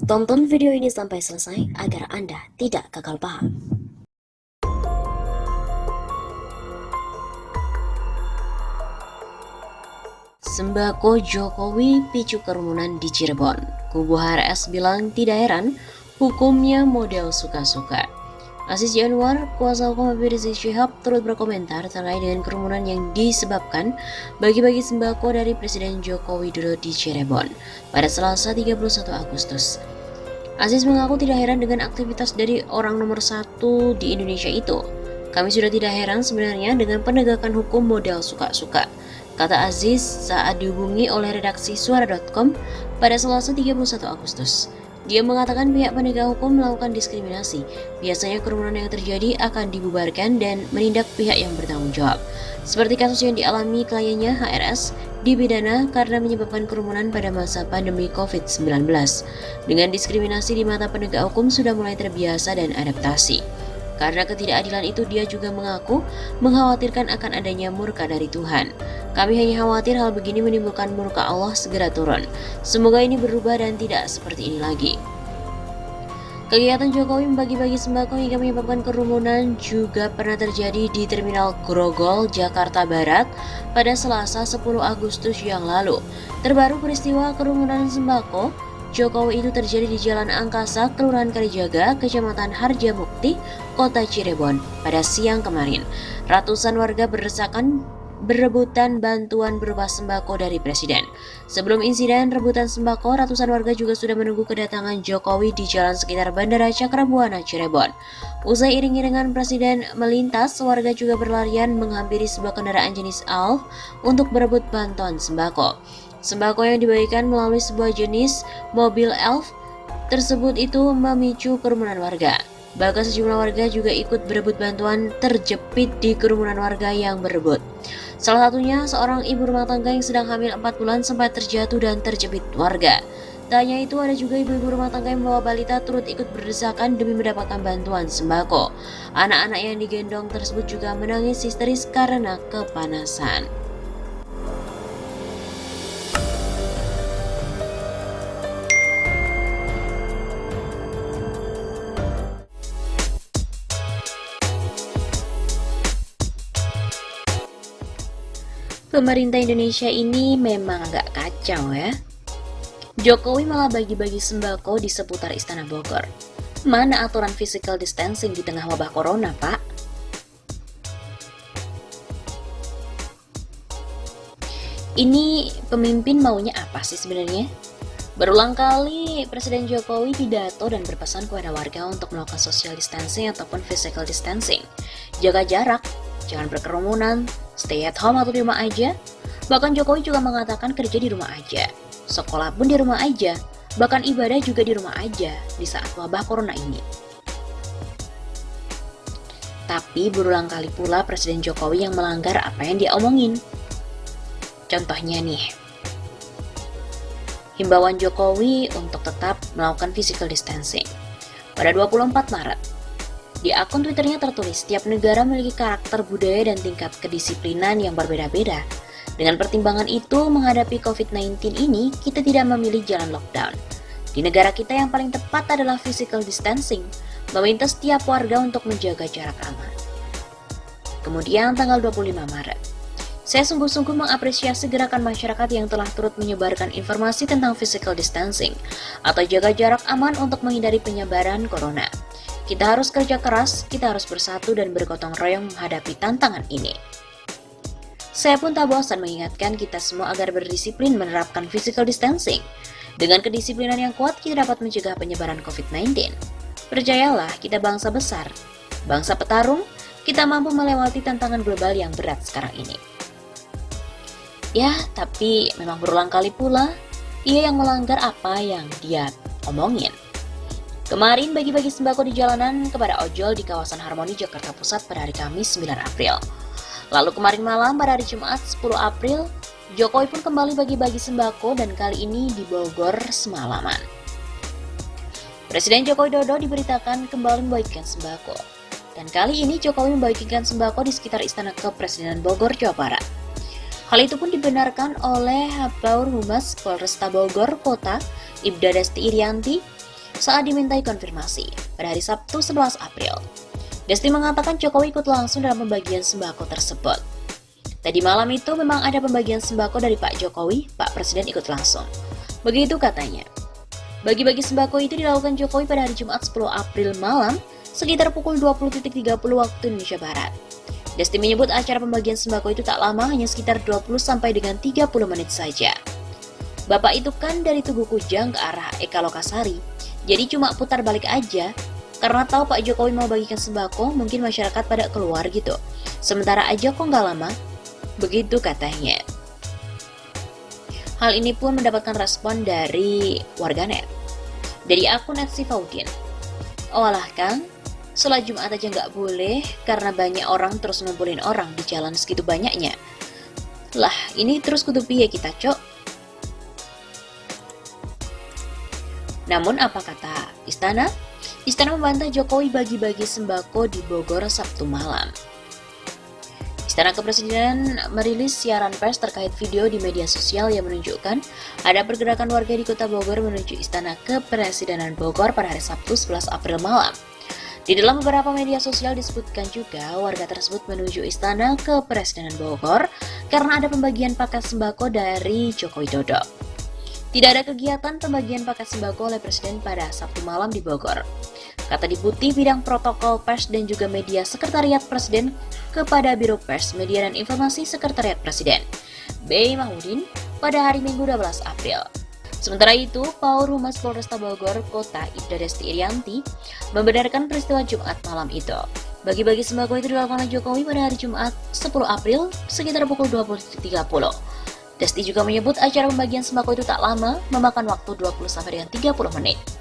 Tonton video ini sampai selesai agar Anda tidak gagal paham. Sembako Jokowi picu kerumunan di Cirebon. Kubu HRS bilang tidak heran, hukumnya model suka-suka. Aziz Januar, kuasa hukum Habib Rizik Syihab, turut berkomentar terkait dengan kerumunan yang disebabkan bagi-bagi sembako dari Presiden Joko Widodo di Cirebon pada Selasa 31 Agustus. Aziz mengaku tidak heran dengan aktivitas dari orang nomor satu di Indonesia itu. Kami sudah tidak heran sebenarnya dengan penegakan hukum model suka-suka, kata Aziz saat dihubungi oleh redaksi suara.com pada Selasa 31 Agustus. Dia mengatakan pihak penegak hukum melakukan diskriminasi. Biasanya kerumunan yang terjadi akan dibubarkan dan menindak pihak yang bertanggung jawab. Seperti kasus yang dialami kliennya HRS dipidana karena menyebabkan kerumunan pada masa pandemi COVID-19. Dengan diskriminasi di mata penegak hukum sudah mulai terbiasa dan adaptasi. Karena ketidakadilan itu, dia juga mengaku mengkhawatirkan akan adanya murka dari Tuhan. Kami hanya khawatir hal begini menimbulkan murka Allah segera turun. Semoga ini berubah dan tidak seperti ini lagi. Kegiatan Jokowi membagi-bagi sembako hingga menyebabkan kerumunan juga pernah terjadi di Terminal Grogol, Jakarta Barat pada Selasa 10 Agustus yang lalu. Terbaru peristiwa kerumunan sembako Jokowi itu terjadi di Jalan Angkasa, Kelurahan Kalijaga, Kecamatan Harjamukti, Kota Cirebon pada siang kemarin. Ratusan warga berebutan bantuan berupa sembako dari Presiden. Sebelum insiden rebutan sembako, ratusan warga juga sudah menunggu kedatangan Jokowi di jalan sekitar Bandara Cakrabuana, Cirebon. Usai iring-iringan Presiden melintas, warga juga berlarian menghampiri sebuah kendaraan jenis Alf untuk berebut bantuan sembako. Sembako yang dibagikan melalui sebuah jenis mobil Elf tersebut itu memicu kerumunan warga. Bahkan sejumlah warga juga ikut berebut bantuan terjepit di kerumunan warga yang berebut. Salah satunya seorang ibu rumah tangga yang sedang hamil 4 bulan sempat terjatuh dan terjepit warga. Tak hanya itu, ada juga ibu-ibu rumah tangga yang membawa balita turut ikut berdesakan demi mendapatkan bantuan sembako. Anak-anak yang digendong tersebut juga menangis histeris karena kepanasan. Pemerintah Indonesia ini memang agak kacau ya. Jokowi malah bagi-bagi sembako di seputar Istana Bogor. Mana aturan physical distancing di tengah wabah corona, Pak? Ini pemimpin maunya apa sih sebenarnya? Berulang kali Presiden Jokowi pidato dan berpesan kepada warga untuk melakukan social distancing ataupun physical distancing. Jaga jarak, jangan berkerumunan, stay at home atau di rumah aja. Bahkan Jokowi juga mengatakan kerja di rumah aja, sekolah pun di rumah aja, bahkan ibadah juga di rumah aja di saat wabah corona ini. Tapi berulang kali pula Presiden Jokowi yang melanggar apa yang dia omongin. Contohnya nih, himbauan Jokowi untuk tetap melakukan physical distancing. Pada 24 Maret, di akun Twitternya tertulis, setiap negara memiliki karakter budaya dan tingkat kedisiplinan yang berbeda-beda. Dengan pertimbangan itu, menghadapi COVID-19 ini, kita tidak memilih jalan lockdown. Di negara kita yang paling tepat adalah physical distancing, meminta setiap warga untuk menjaga jarak aman. Kemudian tanggal 25 Maret, saya sungguh-sungguh mengapresiasi gerakan masyarakat yang telah turut menyebarkan informasi tentang physical distancing atau jaga jarak aman untuk menghindari penyebaran corona. Kita harus kerja keras, kita harus bersatu dan bergotong royong menghadapi tantangan ini. Saya pun tak bosan mengingatkan kita semua agar berdisiplin menerapkan physical distancing. Dengan kedisiplinan yang kuat, kita dapat mencegah penyebaran COVID-19. Percayalah, kita bangsa besar, bangsa petarung, kita mampu melewati tantangan global yang berat sekarang ini. Ya, tapi memang berulang kali pula, ia yang melanggar apa yang dia omongin. Kemarin bagi-bagi sembako di jalanan kepada ojol di kawasan Harmoni, Jakarta Pusat pada hari Kamis 9 April. Lalu kemarin malam pada hari Jumat 10 April, Jokowi pun kembali bagi-bagi sembako dan kali ini di Bogor semalaman. Presiden Joko Widodo diberitakan kembali membagikan sembako. Dan kali ini Jokowi membagikan sembako di sekitar Istana Kepresidenan Bogor, Jawa Barat. Hal itu pun dibenarkan oleh Habbaur Humas Polresta Bogor Kota, Ibda Desti Irianti. saat dimintai konfirmasi pada hari Sabtu 11 April. Desti mengatakan Jokowi ikut langsung dalam pembagian sembako tersebut. Tadi malam itu memang ada pembagian sembako dari Pak Jokowi, Pak Presiden ikut langsung. Begitu katanya. Bagi-bagi sembako itu dilakukan Jokowi pada hari Jumat 10 April malam sekitar pukul 20.30 waktu Indonesia Barat. Desti menyebut acara pembagian sembako itu tak lama, hanya sekitar 20 sampai dengan 30 menit saja. Bapak itu kan dari Tugu Kujang ke arah Eka Lokasari, jadi cuma putar balik aja. Karena tahu Pak Jokowi mau bagikan sembako, mungkin masyarakat pada keluar gitu. Sementara aja kok nggak lama. Begitu katanya. Hal ini pun mendapatkan respon dari warganet. Dari akun @sifaudin. Oh alah Kang, sholat Jumat aja nggak boleh karena banyak orang terus ngumpulin orang di jalan segitu banyaknya. Lah, ini terus kudu piye kita, Cok? Namun apa kata Istana? Istana membantah Jokowi bagi-bagi sembako di Bogor Sabtu malam. Istana Kepresidenan merilis siaran pers terkait video di media sosial yang menunjukkan ada pergerakan warga di Kota Bogor menuju Istana Kepresidenan Bogor pada hari Sabtu 11 April malam. Di dalam beberapa media sosial disebutkan juga warga tersebut menuju Istana Kepresidenan Bogor karena ada pembagian paket sembako dari Joko Widodo. Tidak ada kegiatan pembagian paket sembako oleh Presiden pada Sabtu malam di Bogor. Kata Deputi Bidang Protokol Pers dan juga Media Sekretariat Presiden kepada Biro Pers, Media dan Informasi Sekretariat Presiden, B. Mahmudin, pada hari Minggu 12 April. Sementara itu, Paul Humas Polresta Bogor Kota Ibda Desti Irianti membenarkan peristiwa Jumat malam itu. Bagi-bagi sembako itu dilakukan oleh Jokowi pada hari Jumat 10 April sekitar pukul 20.30. Desti juga menyebut acara pembagian sembako itu tak lama, memakan waktu 20 sampai dengan 30 menit.